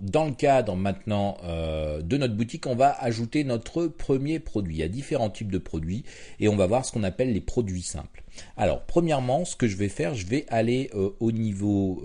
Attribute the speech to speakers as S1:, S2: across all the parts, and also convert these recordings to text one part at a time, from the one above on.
S1: dans le cadre maintenant de notre boutique, on va ajouter notre premier produit. Il y a différents types de produits et on va voir ce qu'on appelle les produits simples. Alors, premièrement, ce que je vais faire, je vais aller au niveau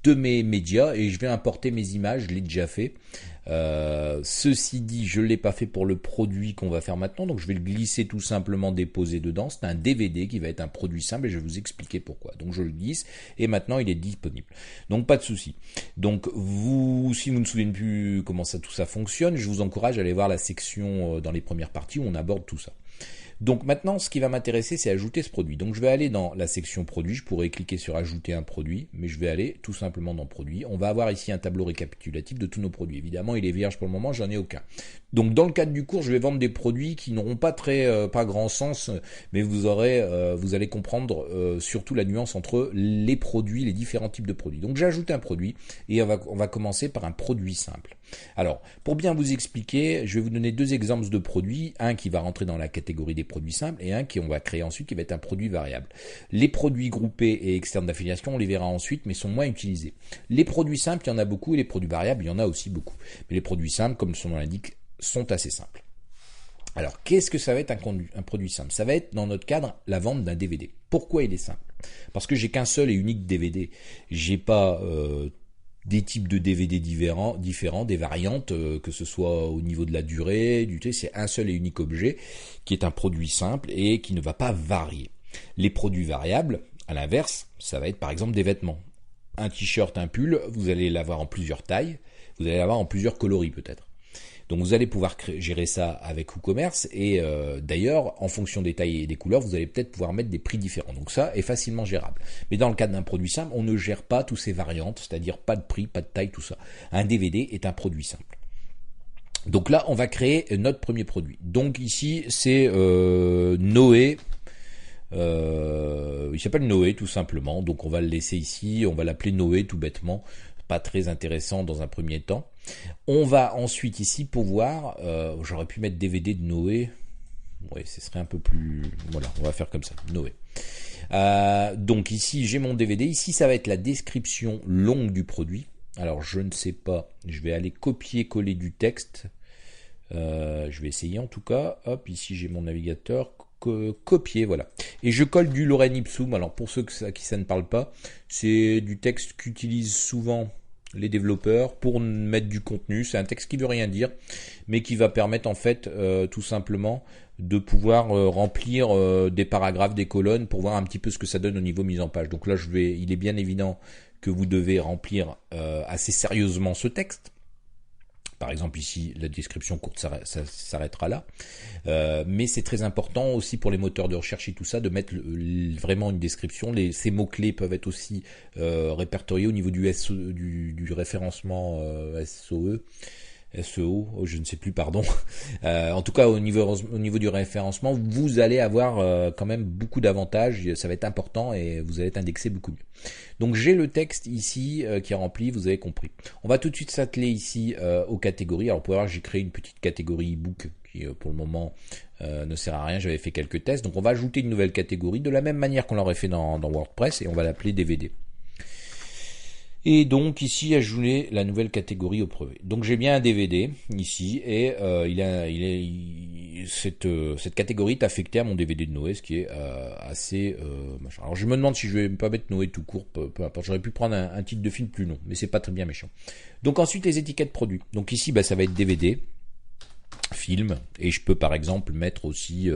S1: de mes médias et je vais importer mes images, je l'ai déjà fait. Ceci dit, je ne l'ai pas fait pour le produit qu'on va faire maintenant, donc je vais le glisser tout simplement, déposer dedans. C'est un DVD qui va être un produit simple et je vais vous expliquer pourquoi. Donc je le glisse et maintenant il est disponible. Donc pas de souci. Donc vous, si vous ne vous souvenez plus comment tout ça fonctionne, je vous encourage à aller voir la section dans les premières parties où on aborde tout ça. Donc maintenant, ce qui va m'intéresser, c'est ajouter ce produit. Donc je vais aller dans la section produit, je pourrais cliquer sur ajouter un produit, mais je vais aller tout simplement dans produit. On va avoir ici un tableau récapitulatif de tous nos produits. Évidemment, il est vierge pour le moment, j'en ai aucun. Donc dans le cadre du cours, je vais vendre des produits qui n'auront pas pas grand sens, mais vous allez comprendre surtout la nuance entre les produits, les différents types de produits. Donc j'ai ajouté un produit et on va commencer par un produit simple. Alors, pour bien vous expliquer, je vais vous donner deux exemples de produits, un qui va rentrer dans la catégorie des produits simples et un qu'on va créer ensuite qui va être un produit variable. Les produits groupés et externes d'affiliation, on les verra ensuite, mais sont moins utilisés. Les produits simples, il y en a beaucoup et les produits variables, il y en a aussi beaucoup. Mais les produits simples, comme son nom l'indique, sont assez simples. Alors, qu'est-ce que ça va être un produit simple? Ça va être, dans notre cadre, la vente d'un DVD. Pourquoi il est simple? Parce que j'ai qu'un seul et unique DVD. J'ai pas des types de DVD différents, des variantes, que ce soit au niveau de la durée, c'est un seul et unique objet qui est un produit simple et qui ne va pas varier. Les produits variables, à l'inverse, ça va être par exemple des vêtements. Un t-shirt, un pull, vous allez l'avoir en plusieurs tailles, vous allez l'avoir en plusieurs coloris peut-être. Donc vous allez pouvoir gérer ça avec WooCommerce et d'ailleurs en fonction des tailles et des couleurs vous allez peut-être pouvoir mettre des prix différents. Donc ça est facilement gérable. Mais dans le cadre d'un produit simple, on ne gère pas toutes ces variantes, c'est-à-dire pas de prix, pas de taille, tout ça. Un DVD est un produit simple. Donc là on va créer notre premier produit. Donc ici c'est Noé. Il s'appelle Noé tout simplement. Donc on va le laisser ici, on va l'appeler Noé tout bêtement. Pas très intéressant dans un premier temps. On va ensuite ici pouvoir, j'aurais pu mettre DVD de Noé, oui ce serait un peu plus, voilà on va faire comme ça, Noé. Donc ici j'ai mon DVD, ici ça va être la description longue du produit. Alors je ne sais pas, je vais aller copier-coller du texte, je vais essayer en tout cas, hop ici j'ai mon navigateur, copier, voilà. Et je colle du Lorem Ipsum. Alors pour ceux qui ça ne parle pas, c'est du texte qu'utilisent souvent les développeurs pour mettre du contenu. C'est un texte qui veut rien dire, mais qui va permettre en fait tout simplement de pouvoir remplir des paragraphes, des colonnes pour voir un petit peu ce que ça donne au niveau mise en page. Donc là il est bien évident que vous devez remplir assez sérieusement ce texte. Par exemple ici la description courte ça s'arrêtera là, mais c'est très important aussi pour les moteurs de recherche et tout ça de mettre vraiment une description. Ces mots clés peuvent être aussi répertoriés au niveau du référencement SEO, je ne sais plus, pardon. En tout cas, au niveau du référencement, vous allez avoir quand même beaucoup d'avantages. Ça va être important et vous allez être indexé beaucoup mieux. Donc j'ai le texte ici qui est rempli, vous avez compris. On va tout de suite s'atteler ici aux catégories. Alors pour voir, j'ai créé une petite catégorie e-book qui pour le moment ne sert à rien. J'avais fait quelques tests. Donc on va ajouter une nouvelle catégorie de la même manière qu'on l'aurait fait dans WordPress et on va l'appeler DVD. Et donc ici ajouter la nouvelle catégorie au brevet. Donc j'ai bien un DVD ici et cette catégorie est affectée à mon DVD de Noé, ce qui est assez machin. Alors je me demande si je vais pas mettre Noé tout court, peu importe. J'aurais pu prendre un titre de film plus long, mais c'est pas très bien méchant. Donc ensuite les étiquettes produits. Donc ici ça va être DVD. Film, et je peux par exemple mettre aussi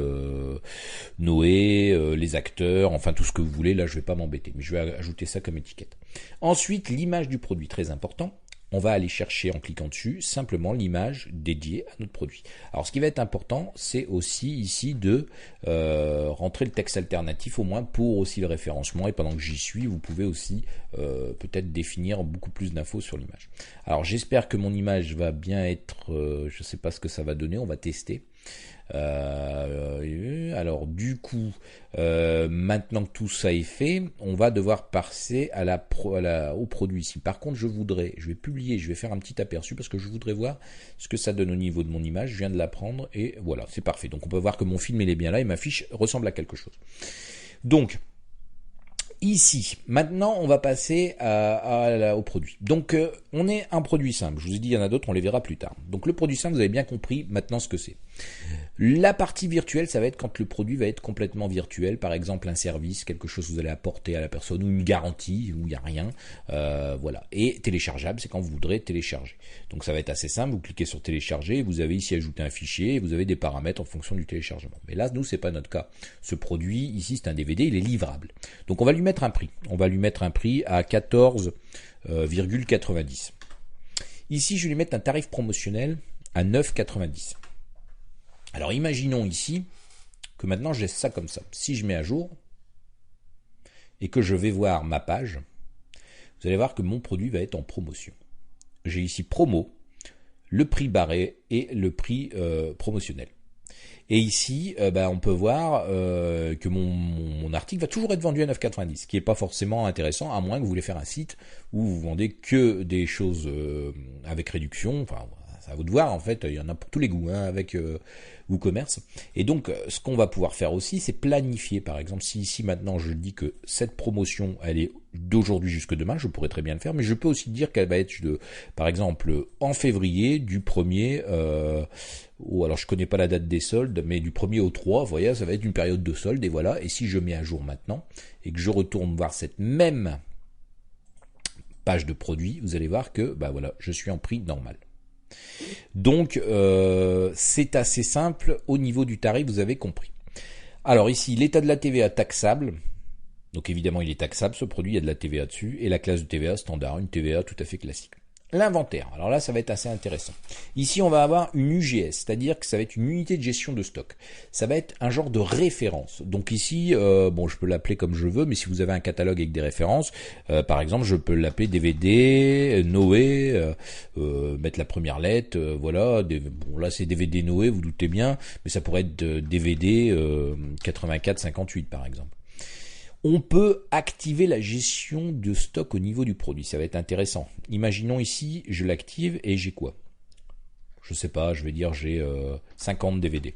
S1: Noé, les acteurs, enfin tout ce que vous voulez. Là je vais pas m'embêter, mais je vais ajouter ça comme étiquette. Ensuite l'image du produit, très important. On va aller chercher en cliquant dessus simplement l'image dédiée à notre produit. Alors ce qui va être important, c'est aussi ici de rentrer le texte alternatif au moins pour aussi le référencement. Et pendant que j'y suis, vous pouvez aussi peut-être définir beaucoup plus d'infos sur l'image. Alors j'espère que mon image va bien être, je ne sais pas ce que ça va donner, on va tester. Alors du coup, maintenant que tout ça est fait, on va devoir passer au produit ici. Par contre, je vais publier, je vais faire un petit aperçu parce que je voudrais voir ce que ça donne au niveau de mon image. Je viens de la prendre et voilà, c'est parfait. Donc on peut voir que mon film il est bien là et ma fiche ressemble à quelque chose. Donc Ici, maintenant, on va passer au produit. Donc, on est un produit simple. Je vous ai dit, il y en a d'autres, on les verra plus tard. Donc, le produit simple, vous avez bien compris maintenant ce que c'est. La partie virtuelle, ça va être quand le produit va être complètement virtuel. Par exemple, un service, quelque chose que vous allez apporter à la personne, ou une garantie, où il n'y a rien. Voilà. Et téléchargeable, c'est quand vous voudrez télécharger. Donc, ça va être assez simple. Vous cliquez sur télécharger. Vous avez ici ajouter un fichier. Et vous avez des paramètres en fonction du téléchargement. Mais là, nous, c'est pas notre cas. Ce produit, ici, c'est un DVD. Il est livrable. Donc, on va lui mettre un prix. On va lui mettre un prix à 14,90. Ici, je vais lui mettre un tarif promotionnel à 9,90. Alors, imaginons ici que maintenant, je laisse ça comme ça. Si je mets à jour et que je vais voir ma page, vous allez voir que mon produit va être en promotion. J'ai ici promo, le prix barré et le prix promotionnel. Et ici, on peut voir que mon article va toujours être vendu à 9,90, ce qui n'est pas forcément intéressant, à moins que vous voulez faire un site où vous vendez que des choses avec réduction. Enfin, c'est à vous de voir, en fait, il y en a pour tous les goûts, avec WooCommerce. Et donc, ce qu'on va pouvoir faire aussi, c'est planifier. Par exemple, si ici, maintenant, je dis que cette promotion, elle est d'aujourd'hui jusque demain, je pourrais très bien le faire, mais je peux aussi dire qu'elle va être, par exemple, en février, du 1er... alors je connais pas la date des soldes, mais du 1er au 3, vous voyez, ça va être une période de solde, et voilà. Et si je mets à jour maintenant, et que je retourne voir cette même page de produit, vous allez voir que, voilà, je suis en prix normal. Donc, c'est assez simple, au niveau du tarif, vous avez compris. Alors ici, l'état de la TVA taxable, donc évidemment il est taxable, ce produit, il y a de la TVA dessus, et la classe de TVA standard, une TVA tout à fait classique. L'inventaire, alors là ça va être assez intéressant. Ici on va avoir une UGS, c'est-à-dire que ça va être une unité de gestion de stock. Ça va être un genre de référence. Donc ici, je peux l'appeler comme je veux, mais si vous avez un catalogue avec des références, par exemple je peux l'appeler DVD, Noé, mettre la première lettre, voilà. Là c'est DVD Noé, vous doutez bien, mais ça pourrait être DVD 84-58 par exemple. On peut activer la gestion de stock au niveau du produit. Ça va être intéressant. Imaginons ici, je l'active et j'ai quoi? Je sais pas, je vais dire j'ai 50 DVD.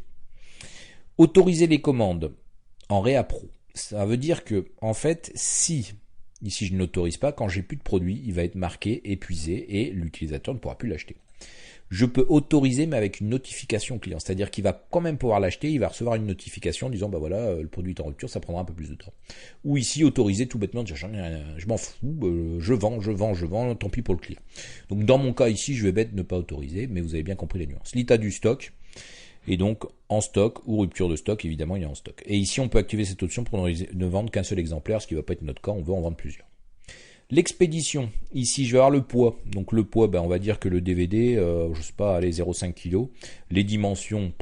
S1: Autoriser les commandes en Réa Pro. Ça veut dire que, en fait, si ici je n'autorise pas, quand j'ai plus de produit, il va être marqué épuisé et l'utilisateur ne pourra plus l'acheter. Je peux autoriser, mais avec une notification client. C'est-à-dire qu'il va quand même pouvoir l'acheter, il va recevoir une notification disant, voilà, le produit est en rupture, ça prendra un peu plus de temps. Ou ici, autoriser tout bêtement, dire, je m'en fous, je vends, tant pis pour le client. Donc, dans mon cas ici, je vais mettre ne pas autoriser, mais vous avez bien compris les nuances. L'état du stock, et donc, en stock ou rupture de stock, évidemment, il est en stock. Et ici, on peut activer cette option pour ne vendre qu'un seul exemplaire, ce qui ne va pas être notre cas, on veut en vendre plusieurs. L'expédition, ici je vais avoir le poids. Donc le poids, on va dire que le DVD, je sais pas, allez 0,5 kg. Les dimensions,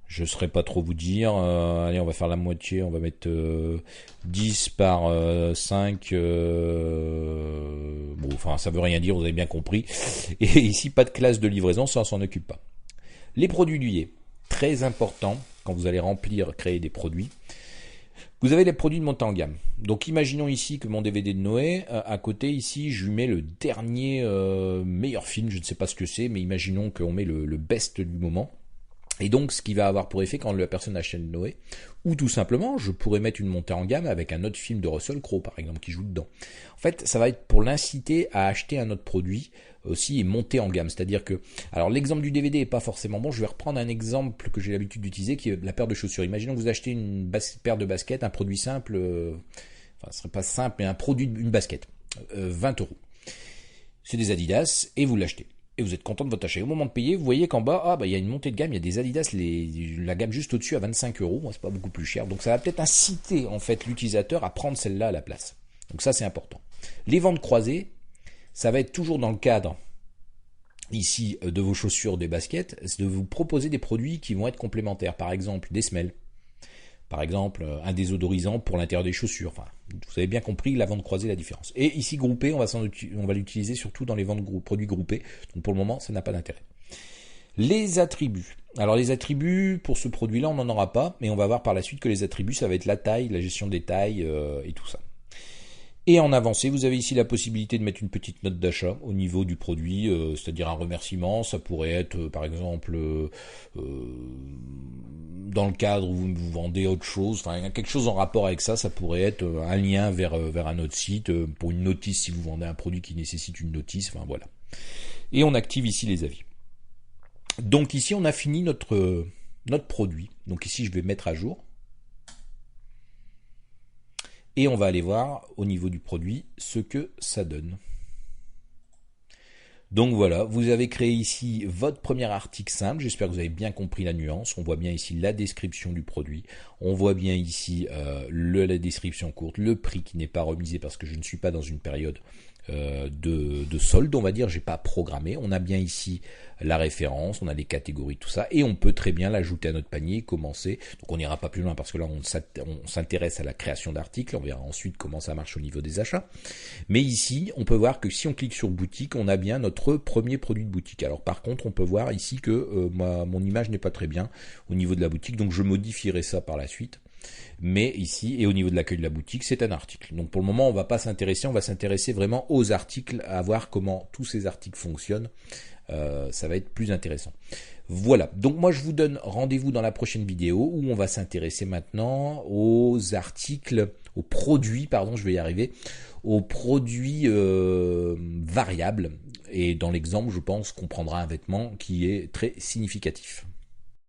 S1: je ne saurais pas trop vous dire. Allez, on va faire la moitié, on va mettre 10 par 5. Ça veut rien dire, vous avez bien compris. Et ici, pas de classe de livraison, ça on s'en occupe pas. Les produits liés, très important quand vous allez créer des produits. Vous avez les produits de montée en gamme. Donc imaginons ici que mon DVD de Noé, à côté ici, je lui mets le dernier meilleur film, je ne sais pas ce que c'est, mais imaginons qu'on met le best du moment. Et donc ce qui va avoir pour effet quand la personne achète Noé, ou tout simplement, je pourrais mettre une montée en gamme avec un autre film de Russell Crowe par exemple qui joue dedans. En fait, ça va être pour l'inciter à acheter un autre produit aussi et monter en gamme. C'est-à-dire que, alors l'exemple du DVD est pas forcément bon, je vais reprendre un exemple que j'ai l'habitude d'utiliser qui est la paire de chaussures. Imaginons que vous achetez une paire de baskets, un produit simple, ce serait pas simple, mais un produit, une basket, 20 €. C'est des Adidas et vous l'achetez. Et vous êtes content de votre achat. Au moment de payer, vous voyez qu'en bas, il y a une montée de gamme, il y a des Adidas, la gamme juste au-dessus à 25 €. Moi, c'est pas beaucoup plus cher. Donc ça va peut-être inciter en fait l'utilisateur à prendre celle-là à la place. Donc ça, c'est important. Les ventes croisées, ça va être toujours dans le cadre ici de vos chaussures, des baskets, c'est de vous proposer des produits qui vont être complémentaires. Par exemple, des semelles. Par exemple, un désodorisant pour l'intérieur des chaussures. Enfin, vous avez bien compris la vente croisée, la différence. Et ici, groupé, on va l'utiliser surtout dans les ventes produits groupés. Donc pour le moment, ça n'a pas d'intérêt. Les attributs. Alors les attributs, pour ce produit-là, on n'en aura pas. Mais on va voir par la suite que les attributs, ça va être la taille, la gestion des tailles et tout ça. Et en avancée, vous avez ici la possibilité de mettre une petite note d'achat au niveau du produit, c'est-à-dire un remerciement. Ça pourrait être, par exemple, dans le cadre où vous vendez autre chose, enfin quelque chose en rapport avec ça. Ça pourrait être un lien vers un autre site, pour une notice si vous vendez un produit qui nécessite une notice. Enfin voilà. Et on active ici les avis. Donc ici, on a fini notre produit. Donc ici, je vais mettre à jour. Et on va aller voir au niveau du produit ce que ça donne. Donc voilà, vous avez créé ici votre premier article simple. J'espère que vous avez bien compris la nuance. On voit bien ici la description du produit. On voit bien ici la description courte, le prix qui n'est pas remisé parce que je ne suis pas dans une période de solde, on va dire, j'ai pas programmé. On a bien ici la référence, on a les catégories, tout ça, et on peut très bien l'ajouter à notre panier, commencer. Donc on n'ira pas plus loin parce que là on s'intéresse à la création d'articles, on verra ensuite comment ça marche au niveau des achats. Mais ici, on peut voir que si on clique sur boutique, on a bien notre premier produit de boutique. Alors par contre, on peut voir ici que mon image n'est pas très bien au niveau de la boutique, donc je modifierai ça par la suite. Mais ici, et au niveau de l'accueil de la boutique, c'est un article. Donc pour le moment, on va pas s'intéresser, on va s'intéresser vraiment aux articles, à voir comment tous ces articles fonctionnent. Ça va être plus intéressant. Voilà, donc moi je vous donne rendez-vous dans la prochaine vidéo où on va s'intéresser maintenant aux articles, aux produits, pardon, je vais y arriver, aux produits variables. Et dans l'exemple, je pense qu'on prendra un vêtement qui est très significatif.